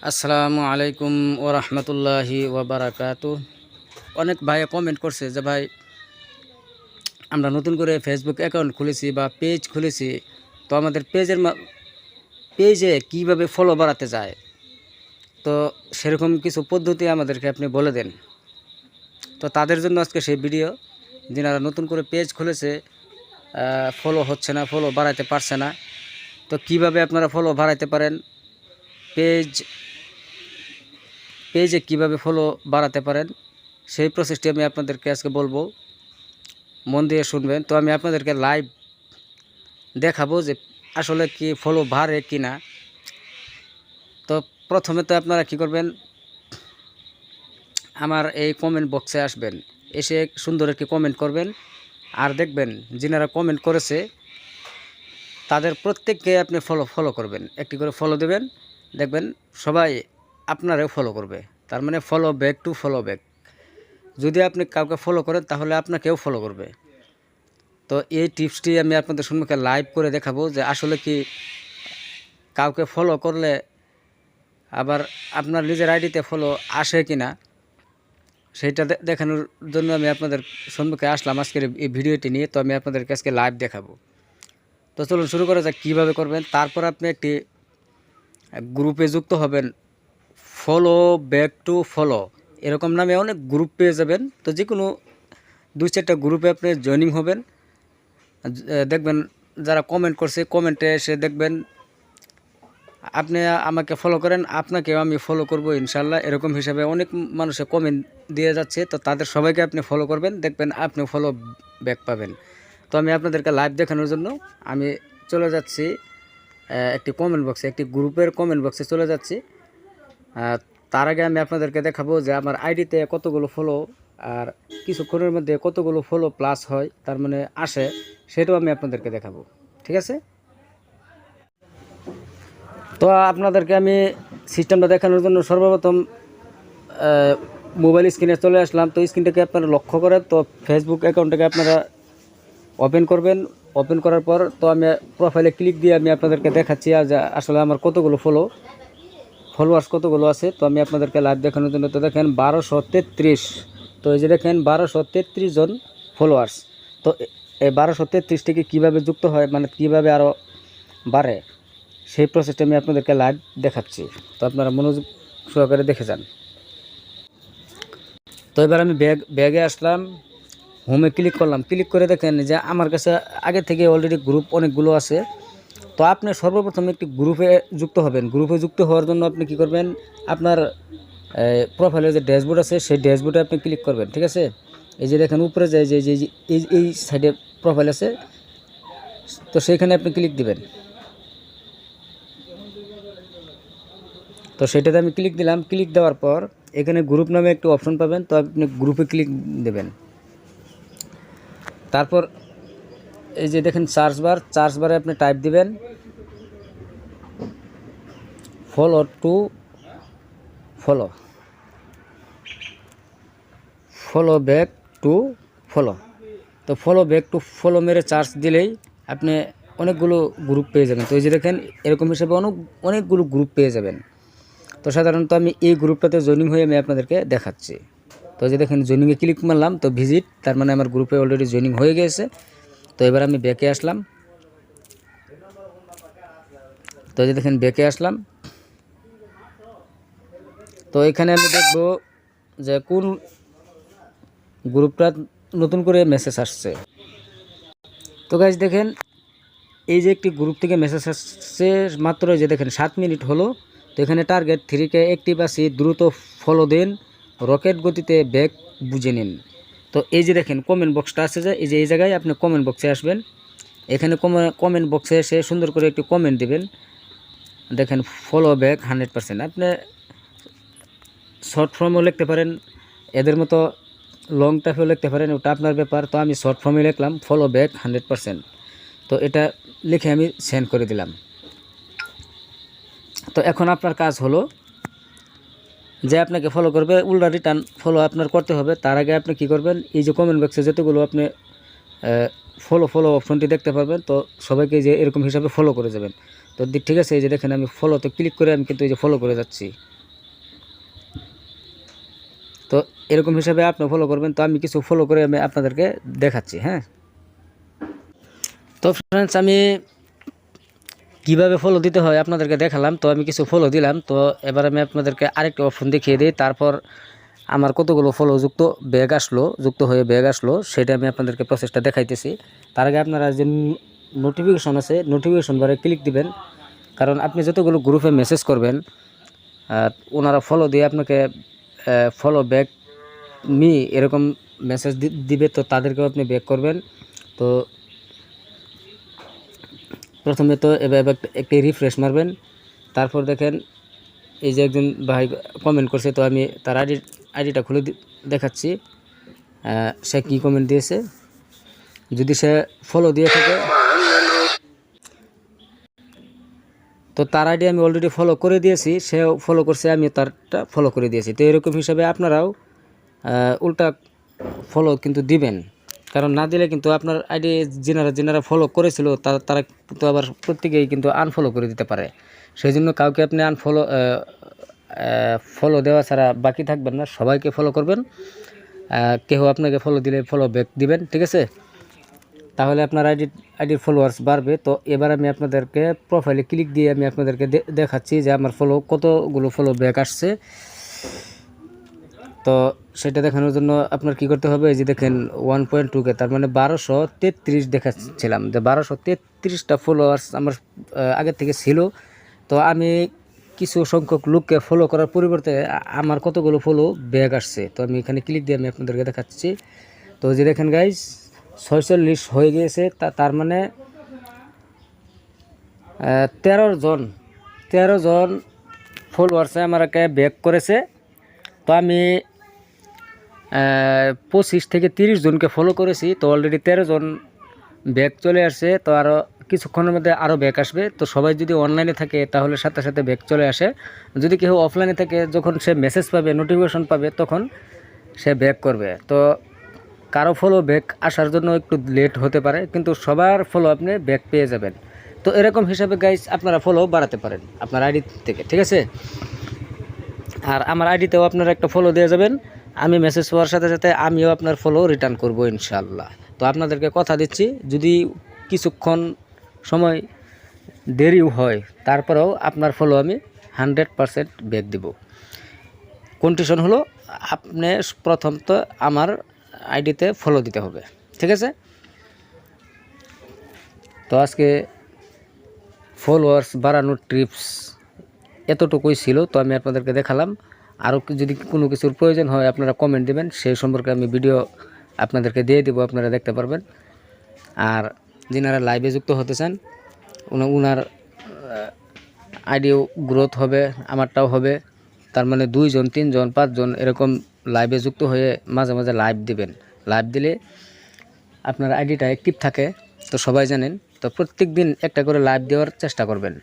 আসসালামু আলাইকুম ও রহমতুল্লাহি ওবরাকাতু। অনেক ভাই কমেন্ট করছে যে ভাই আমরা নতুন করে ফেসবুক অ্যাকাউন্ট খুলেছি বা পেজ খুলেছি, তো আমাদের পেজে কিভাবে ফলো বাড়াতে যায়, তো সেরকম কিছু পদ্ধতি আমাদেরকে আপনি বলে দেন। তো তাদের জন্য আজকে সেই ভিডিও, যিনারা নতুন করে পেজ খুলেছে, ফলো হচ্ছে না, ফলো বাড়াতে পারছে না, তো কিভাবে আপনারা ফলো বাড়াতে পারেন, পেজে কিভাবে ফলো বাড়াতে পারেন, সেই প্রসেসটি আমি আপনাদেরকে আজকে বলবো। মন দিয়ে শুনবেন। তো আমি আপনাদেরকে লাইভ দেখাবো যে আসলে কি ফলো বাড়ে কি না। তো প্রথমে তো আপনারা কি করবেন, আমার এই কমেন্ট বক্সে আসবেন, এসে সুন্দর একটি কমেন্ট করবেন। আর দেখবেন যিনারা কমেন্ট করেছে তাদের প্রত্যেককে আপনি ফলো করবেন, একটি করে ফলো দেবেন। দেখবেন সবাই আপনারেও ফলো করবে। তার মানে follow back to follow back. যদি আপনি কাউকে ফলো করেন তাহলে আপনাকেও ফলো করবে। তো এই টিপসটি আমি আপনাদের সম্মুখে লাইভ করে দেখাবো যে আসলে কি কাউকে ফলো করলে আবার আপনার নিজের আইডিতে ফলো আসে কি না, সেইটা দেখানোর জন্য আমি আপনাদের সম্মুখে আসলাম আজকের এই ভিডিওটি নিয়ে। তো আমি আপনাদেরকে আজকে লাইভ দেখাবো। তো চলুন শুরু করা যাক কীভাবে করবেন। তারপর আপনি একটি গ্রুপে যুক্ত হবেন, ফলো ব্যাক টু ফলো এরকম নামে অনেক গ্রুপ পেয়ে যাবেন। তো যে কোনো 2-4টা গ্রুপে আপনি জয়েনিং হবেন। দেখবেন যারা কমেন্ট করছে, কমেন্টে এসে দেখবেন আপনি আমাকে ফলো করেন, আপনাকেও আমি ফলো করব ইনশাল্লাহ, এরকম হিসাবে অনেক মানুষে কমেন্ট দিয়ে যাচ্ছে। তো তাদের সবাইকে আপনি ফলো করবেন, দেখবেন আপনি ফলো ব্যাক পাবেন। তো আমি আপনাদেরকে লাইভ দেখানোর জন্য আমি চলে যাচ্ছি একটি কমেন্ট বক্সে, একটি গ্রুপের কমেন্ট বক্সে চলে যাচ্ছি। তার আগে আমি আপনাদেরকে দেখাবো যে আমার আইডিতে কতগুলো ফলো আর কিছুক্ষণের মধ্যে কতগুলো ফলো প্লাস হয়, তার মানে আসে, সেটাও আমি আপনাদেরকে দেখাবো। ঠিক আছে? তো আপনাদেরকে আমি সিস্টেমটা দেখানোর জন্য সর্বপ্রথম মোবাইল স্ক্রিনে চলে আসলাম। তো স্ক্রিনটাকে আপনারা লক্ষ্য করেন। তো ফেসবুক অ্যাকাউন্টটাকে আপনারা ওপেন করবেন। ওপেন করার পর তো আমি প্রোফাইলে ক্লিক দিয়ে আমি আপনাদেরকে দেখাচ্ছি আজ আসলে আমার কতগুলো ফলোয়ার্স কতগুলো আছে। তো আমি আপনাদেরকে লাইভ দেখানোর জন্য, তো দেখেন 1233। তো এই যে দেখেন 1233 জন ফলোয়ার্স। তো এই 1233টিকে কীভাবে যুক্ত হয়, মানে কীভাবে আরও বাড়ে, সেই প্রসেসটা আমি আপনাদেরকে লাইভ দেখাচ্ছি। তো আপনারা মনোযোগ সহকারে দেখে যান। তো এবার আমি ব্যাগে আসলাম, হোমে ক্লিক করলাম। ক্লিক করে দেখেন যে আমার কাছে আগে থেকে অলরেডি গ্রুপ অনেকগুলো আছে। তো আপনি সর্বপ্রথম একটি গ্রুপে যুক্ত হবেন। গ্রুপে যুক্ত হওয়ার জন্য আপনি কি করবেন, আপনার প্রোফাইলে যে ড্যাশবোর্ড আছে সেই ড্যাশবোর্ডে আপনি ক্লিক করবেন। ঠিক আছে? এই যে দেখেন উপরে যে এই সাইডে প্রোফাইল আছে, তো সেইখানে আপনি ক্লিক দিবেন। তো সেটাতে আমি ক্লিক দিলাম। ক্লিক দেওয়ার পর এখানে গ্রুপ নামে একটু অপশন পাবেন, তো আপনি গ্রুপে ক্লিক দেবেন। তারপর এই যে দেখেন সার্চ বারে আপনি টাইপ দিবেন follow to follow, follow back to follow. তো ফলো ব্যাক টু ফলো মেরে সার্চ দিলেই আপনি অনেকগুলো গ্রুপ পেয়ে যাবেন। তো এই যে দেখেন এরকম হিসেবে অনেকগুলো গ্রুপ পেয়ে যাবেন। তো সাধারণত আমি এই গ্রুপটাতে জয়েনিং হয়ে আমি আপনাদেরকে দেখাচ্ছি। তো যে দেখেন জয়েনিংয়ে ক্লিক মারলাম, তো ভিজিট, তার মানে আমার গ্রুপে অলরেডি জয়েনিং হয়ে গেছে। তো এবার আমি ব্যাকে আসলাম। তো যে দেখেন ব্যাকে আসলাম। তো এখানে আমি দেখব যে কোন গ্রুপটা নতুন করে মেসেজ আসছে। তো গাইজ দেখেন এই যে একটি গ্রুপ থেকে মেসেজ আসছে মাত্র, যে দেখেন 7 মিনিট হলো। তো এখানে টার্গেট 3কে অ্যাক্টিভ আছি, দ্রুত ফলো দিন, রকেট গতিতে ব্যাক বুঝে নিন। তো এই যে দেখেন কমেন্ট বক্সটা আছে, যে এই জায়গায় আপনি কমেন্ট বক্সে আসবেন। এখানে কমেন্ট বক্সে এসে সুন্দর করে একটি কমেন্ট দিবেন। দেখেন ফলো ব্যাক 100%। আপনি শর্ট ফর্মও লিখতে পারেন, এদের মতো লং টাইপেও লিখতে পারেন, ওটা আপনার ব্যাপার। তো আমি শর্ট ফর্মে লিখলাম ফলো ব্যাক 100%। তো এটা লিখে আমি সেন্ড করে দিলাম। তো এখন আপনার কাজ হলো যে আপনাকে ফলো করবে, উল্টা রিটার্ন ফলো আপনার করতে হবে। তার আগে আপনি কি করবেন, এই যে কমেন্ট বক্সে যতগুলো আপনি ফলো ফলো অপশনটি দেখতে পারবেন। তো সবাইকে যে এরকম হিসাবে ফলো করে যাবেন। তো ঠিক আছে, এই যে দেখেন আমি ফলোতে ক্লিক করে আমি কিন্তু এই যে ফলো করে যাচ্ছি। তো এরকম হিসাবে আপনি ফলো করবেন। তো আমি কিছু ফলো করে আমি আপনাদেরকে দেখাচ্ছি। হ্যাঁ, তো ফ্রেন্ডস আমি কীভাবে ফলো দিতে হয় আপনাদেরকে দেখালাম। তো আমি কিছু ফলো দিলাম। তো এবার আমি আপনাদেরকে আরেকটা অপশন দেখিয়ে দিই। তারপর আমার কতগুলো ফলো যুক্ত হয়ে ব্যাগ আসলো সেটা আমি আপনাদেরকে প্রসেসটা দেখাইতেছি। তার আগে আপনারা যে নোটিফিকেশন আছে, নোটিফিকেশন বারে ক্লিক দিবেন। কারণ আপনি যতগুলো গ্রুপে মেসেজ করবেন ওনারা ফলো দিয়ে আপনাকে ফলো ব্যাক মি এরকম মেসেজ দিবে। তো তাদেরকেও আপনি ব্যাক করবেন। তো প্রথমে তো এবার একটি রিফ্রেশ মারবেন। তারপর দেখেন এই যে একজন ভাই কমেন্ট করছে। তো আমি তার আইডিটা খুলে দেখাচ্ছি সে কী কমেন্ট দিয়েছে। যদি সে ফলো দিয়ে থাকে তো তার আইডি আমি অলরেডি ফলো করে দিয়েছি, সেও ফলো করছে, আমি তারটা ফলো করে দিয়েছি। তো এরকম হিসাবে আপনারাও উল্টা ফলো কিন্তু দিবেন। কারণ না দিলে কিন্তু আপনার আইডি যেনারা ফলো করেছিল তারা কিন্তু আবার প্রত্যেকেই কিন্তু আনফলো করে দিতে পারে। সেই জন্য কাউকে আপনি ফলো দেওয়া ছাড়া বাকি থাকবেন না, সবাইকে ফলো করবেন। কেউ আপনাকে ফলো দিলে ফলো ব্যাক দিবেন, ঠিক আছে? তাহলে আপনার আইডির ফলোয়ার্স বাড়বে। তো এবার আমি আপনাদেরকে প্রোফাইলে ক্লিক দিয়ে আমি আপনাদেরকে দেখাচ্ছি যে আমার কতগুলো ফলো ব্যাক আসছে। তো সেটা দেখানোর জন্য আপনার কি করতে হবে, এই যে দেখেন 1.2K, তার মানে 1233 দেখাচ্ছিলাম যে 1233টা ফলোয়ার্স আমার আগের থেকে ছিল। তো আমি কিছু সংখ্যক লোককে ফলো করার পরিবর্তে আমার কতগুলো ফলো ব্যাক আসছে। তো আমি এখানে ক্লিক দিয়ে আমি আপনাদেরকে দেখাচ্ছি। তো যে দেখেন গাইজ 46 হয়ে গিয়েছে। তার মানে 13 জন ফলোয়ার্সে আমাকে ব্যাক করেছে। তো আমি 25 থেকে 30 জনকে ফলো করেছি। তো অলরেডি 13 জন ব্যাক চলে আসছে। তো আরও কিছুক্ষণের মধ্যে আরও ব্যাক আসবে। তো সবাই যদি অনলাইনে থাকে তাহলে সাথে সাথে ব্যাক চলে আসে। যদি কেউ অফলাইনে থাকে, যখন সে মেসেজ পাবে, নোটিফিকেশন পাবে, তখন সে ব্যাক করবে। তো কারো ফলো ব্যাক আসার জন্য একটু লেট হতে পারে, কিন্তু সবার ফলো আপনি ব্যাক পেয়ে যাবেন। তো এরকম হিসাবে গাইজ আপনারা ফলো বাড়াতে পারেন আপনার আইডি থেকে, ঠিক আছে? আর আমার আইডিতেও আপনারা একটা ফলো দিয়ে যাবেন। আমি মেসেজ পাওয়ার সাথে সাথে আমিও আপনার ফলো রিটার্ন করব ইনশাল্লাহ। তো আপনাদেরকে কথা দিচ্ছি, যদি কিছুক্ষণ সময় দেরিও হয় তারপরেও আপনার ফলো আমি 100% ব্যাক দিব। কন্ডিশন হলো আপনি প্রথমত আমার আইডিতে ফলো দিতে হবে, ঠিক আছে? তো আজকে ফলোয়ার্স বাড়ানোর টিপস এতটুকুই ছিল। তো আমি আপনাদেরকে দেখালাম। আরও যদি কোনো কিছুর প্রয়োজন হয় আপনারা কমেন্ট দেবেন, সেই সম্পর্কে আমি ভিডিও আপনাদেরকে দিয়ে দেবো, আপনারা দেখতে পারবেন। আর যিনারা লাইভে যুক্ত হতে চান ওনার আইডিও গ্রোথ হবে, আমারটাও হবে। তার মানে 2 জন 3 জন 5 জন এরকম লাইভে যুক্ত হয়ে মাঝে মাঝে লাইভ দিবেন। লাইভ দিলে আপনার আইডিটা অ্যাক্টিভ থাকে, তো সবাই জানেন। তো প্রত্যেক দিন একটা করে লাইভ দেওয়ার চেষ্টা করবেন।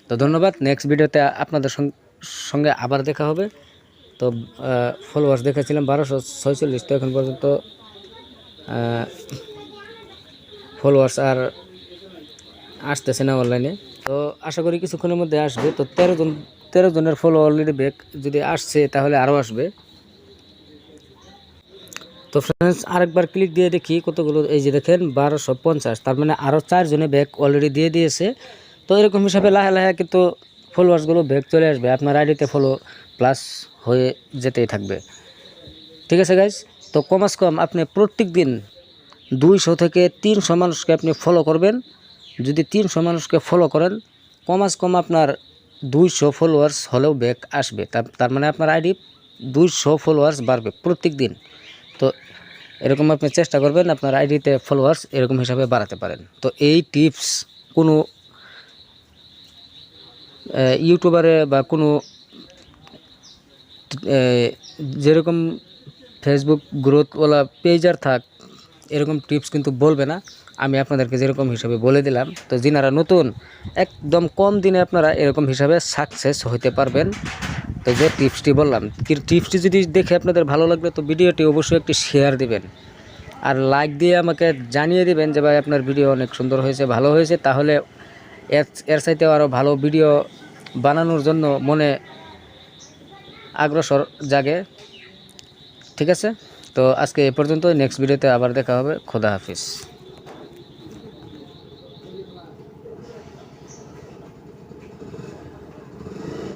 তো ধন্যবাদ। নেক্সট ভিডিওতে আপনাদের সঙ্গে আবার দেখা হবে। তো ফলোয়ার্স দেখেছিলাম 1246। তো এখন পর্যন্ত ফলোয়ার্স আর আসতেছে না অনলাইনে। তো আশা করি কিছুক্ষণের মধ্যে আসবে। তো 13 জনের ফলো অলরেডি ব্যাক যদি আসছে তাহলে আরও আসবে। তো ফ্রেন্ডস আরেকবার ক্লিক দিয়ে দেখি কতগুলো, এই যে দেখেন 1250, তার মানে আরও 4 জনে ব্যাক অলরেডি দিয়ে দিয়েছে। তো এরকম হিসাবে লাহে কিন্তু ফলোয়ার্সগুলো ব্যাক চলে আসবে, আপনার আইডিতে ফলো প্লাস হয়ে যেতেই থাকবে, ঠিক আছে গাইজ? তো কমাস কম আপনি প্রত্যেক দিন 200 থেকে 300 মানুষকে আপনি ফলো করবেন। যদি 300 মানুষকে ফলো করেন, কমাস কম আপনার 200 ফলোয়ার্স হলেও ব্যাক আসবে। তার মানে আপনার আইডি 200 ফলোয়ার্স বাড়বে প্রত্যেক দিন। তো এরকম আপনি চেষ্টা করবেন আপনার আইডিতে ফলোয়ার্স এরকম হিসাবে বাড়াতে পারেন। তো এই টিপস কোনো ইউটিউবারে বা কোনো যেরকম ফেসবুক গ্রোথওয়ালা পেজার থাক এরকম টিপস কিন্তু বলবে না। আমি আপনাদেরকে যেরকম হিসাবে বলে দিলাম। তো যিনারা নতুন, একদম কম দিনে আপনারা এরকম হিসাবে সাকসেস হতে পারবেন। তো যে টিপসটি বললাম, টিপসটি যদি দেখে আপনাদের ভালো লাগবে তো ভিডিওটি অবশ্যই একটি শেয়ার দিবেন। আর লাইক দিয়ে আমাকে জানিয়ে দিবেন যে ভাই আপনার ভিডিও অনেক সুন্দর হয়েছে, ভালো হয়েছে, তাহলে এর চাইতেও আরও ভালো ভিডিও বানানোর জন্য মনে আগ্রসর জাগে। ঠিক আছে, তো আজকে এ পর্যন্ত, নেক্সট ভিডিওতে আবার দেখা হবে। খোদা হাফিজ।